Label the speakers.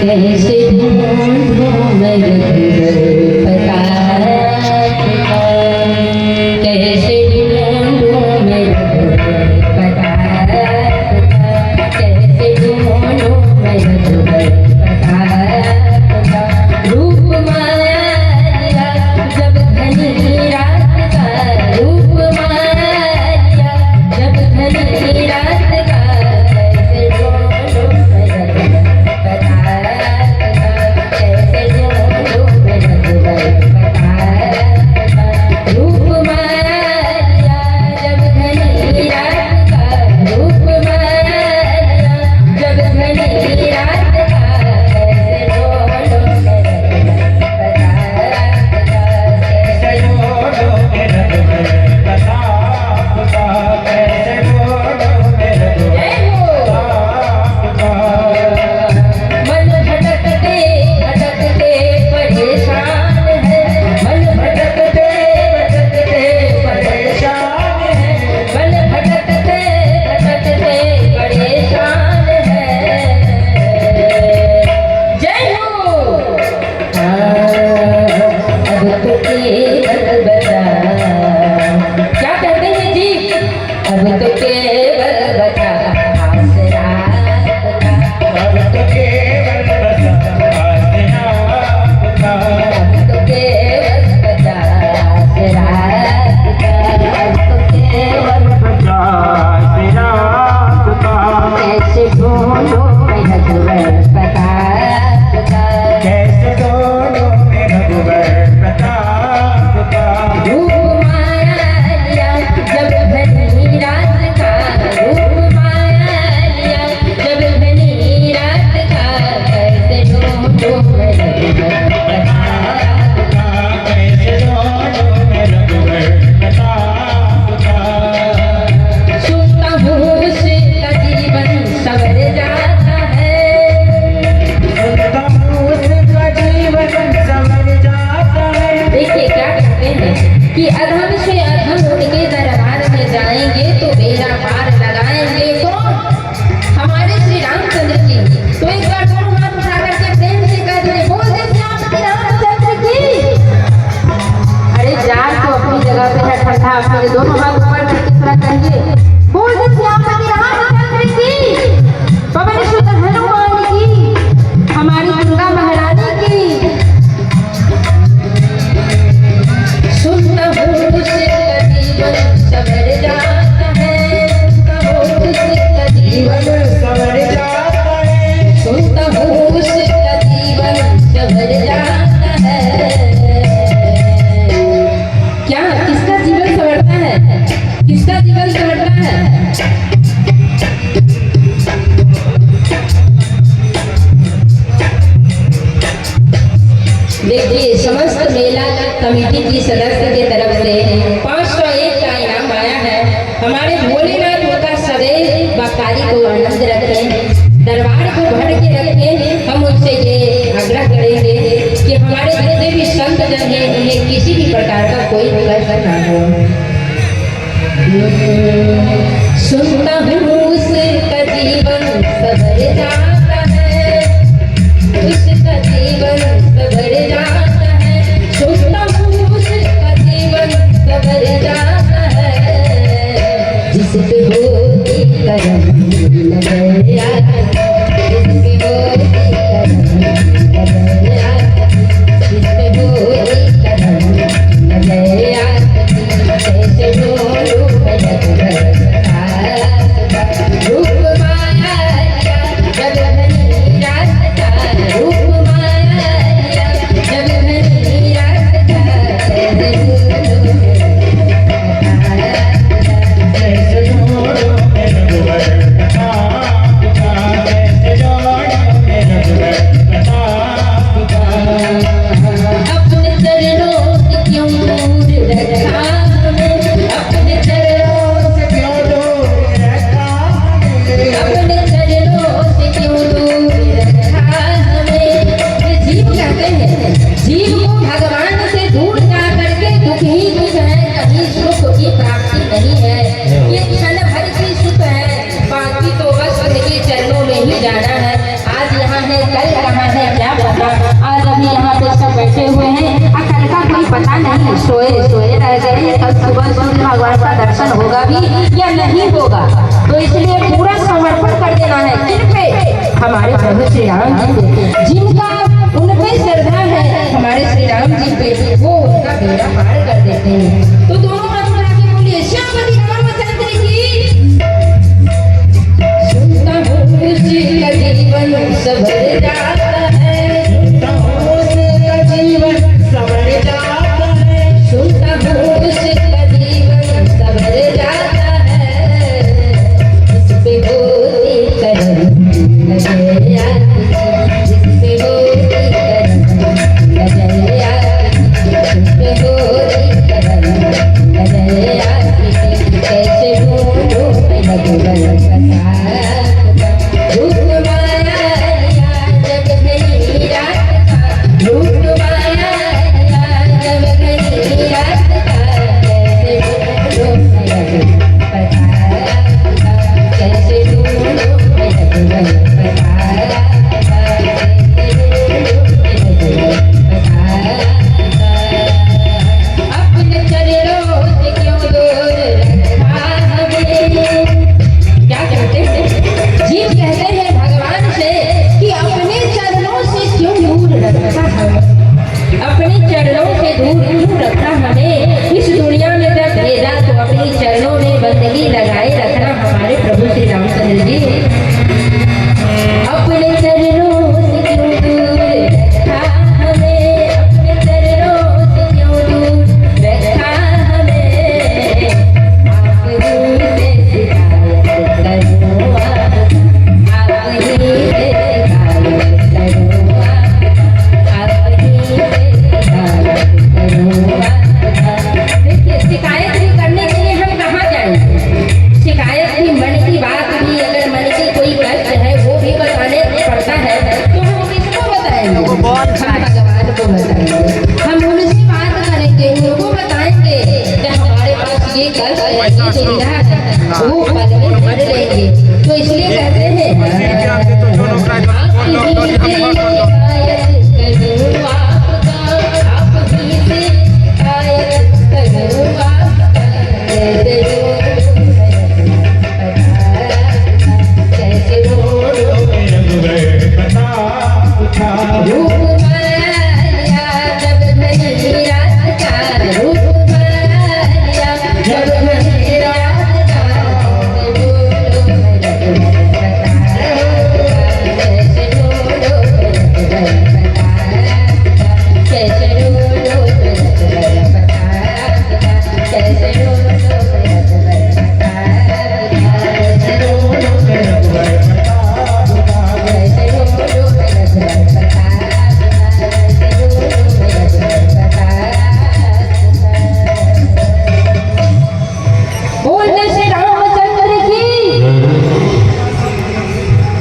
Speaker 1: कैसे ढूंढूं मैं पता कैसे ढूंढूं मैं पता कैसे ढूंढूं मैं पता रूप माया जब घनी रात का रूप माया जब घनी रात का कैसे ढूंढूं मैं पता कैसे ढूंढूं मैं पता रूप माया जब घनी रात का रूप माया जब घनी रात का कैसे ढूंढूं मैं पता कैसे
Speaker 2: बोलो मेरा पता पता कैसे बोलो मेरा पता
Speaker 1: मन भटकते भटकते परेशान है मन भटकते भटकते परेशान है मन भटकते भटकते परेशान है जय हो अब तो केवल बचा क्या कहते हैं जी अब तो केवल बचा आसरा का
Speaker 2: अब तो केवल बचा आसरा का
Speaker 1: अब तो केवल बचा आसरा का अब तो केवल
Speaker 2: बचा आसरा का
Speaker 1: कैसे ढूंढूं मैं भगवान पता
Speaker 2: कैसे बोलो मेरा पता पता
Speaker 1: रूप माया जब घनी रात का रूप माया जब घनी रात का कैसे ढूंढूं मैं पता
Speaker 2: कैसे बोलो मेरा पता पता
Speaker 1: सुनता हूँ उसका जीवन सवर जाता है
Speaker 2: सुनता हूँ उसका जीवन संवर जाता है
Speaker 1: देखिए क्या कहते हैं कि अधम से अधम उनके दरबार में जाएंगे तो बेड़ा पार लगाएंगे कौन हमारे श्री रामचंद्र जी तो एक बार दोनों हाथ उठा करके प्रेम से कह दे बोल दे श्री रामचंद्र की अरे जान तो अपनी जगह पे है ठंडा अपने दोनों हाथ ऊपर करके थोड़ा कहिए बोल दे श्री रामचंद्र की पवन सुत हनुमान की हमारी दुर्गा महारानी की सुनता हूँ उसका जीवन सवर जाता है सुनता हूँ उसका जीवन
Speaker 2: संवर जाता है
Speaker 1: सुनता हूँ उसका जीवन सवर जाता है क्या किसका जीवन संवरता है किसका जीवन संवरता है देखिए समस्त मेला कमेटी की सदस्य की तरफ से 501 का इनाम आया है हमारे भोलेनाथ होता सदैव बकारी को आनंद रखें दरबार को भर के रखें हम उनसे ये आग्रह करेंगे कि हमारे जितने भी संत जन हैं उन्हें किसी भी प्रकार का कोई कष्ट ना हो सुनता हूँ उसका जीवन सवर जाता है उसका जीवन सवर जाता है सुनता हूँ उसका जीवन सवर जाता है जिस पे होती करम नजर आता जिस पे होती करम नजर आता जिस पे होती करम नजर आती कैसे ढूंढूं मैं रूप माया जब आज अभी यहाँ पे सब बैठे हुए हैं, और कल का कोई पता नहीं, सोए सोए रह गए, कल सुबह सूर्य भगवान का दर्शन होगा भी या नहीं होगा। तो इसलिए पूरा समर्पण कर देना है किन पे? हमारे प्रभु श्री राम जी पे, जिनका उन पे श्रद्धा है हमारे श्री राम जी पे, वो उनका बेड़ा पार कर देते हैं। तो दोनों हाथ उठा के बोलिए श्यामली रामचंद्र की। सुनता हूँ उसका जीवन सवर जाता है,
Speaker 2: सुनता हूँ उसका जीवन संवर जाता है,
Speaker 1: सुनता हूँ उसका जीवन सवर जाता है। इस पे होती करम लगे आती, इस पे होती करम लगे आती, इस पे होती करम लगे आती। कैसे ढूंढूं मैं लगभग बता, रूप माया लिया जब घनी रात का, रूप माया लिया जब घनी रात का। कैसे ढूंढूं मैं लगभग बता, कैसे ढूंढूं मैं लगभग बता, कैसे ढूंढूं मैं लगभग बता। अपने चरणों से क्यों दूर रखा हमें? क्या कहते हैं? जीव कहते हैं भगवान से कि अपने चरणों से क्यों दूर रखा हमें, अपने चरणों से दूर क्यों रखा हमें। इस दुनिया में जब भेजा तो अपने चरणों में बंदगी लगाए रखना हमारे प्रभु श्री रामचंद्र जी। अपने चरणों से क्यों दूर रखा हमें, अपने चरणों से क्यों दूर रखा हमें। आप ही से शिकायत करूँ, आप ही से शिकायत करूँ, आप ही से शिकायत करूँ। देखिए शिकायत भी करने के लिए हम कहाँ जाएंगे? शिकायत भी मन की बात भी, अगर मन की कोई कष्ट है वो भी बताने पड़ता है, तो हम किसको बताएंगे? हम भगवान को बताएंगे, हम उनसे बात करेंगे, उनको बताएंगे कि हमारे पास ये कष्ट है, ये दुविधा है, वो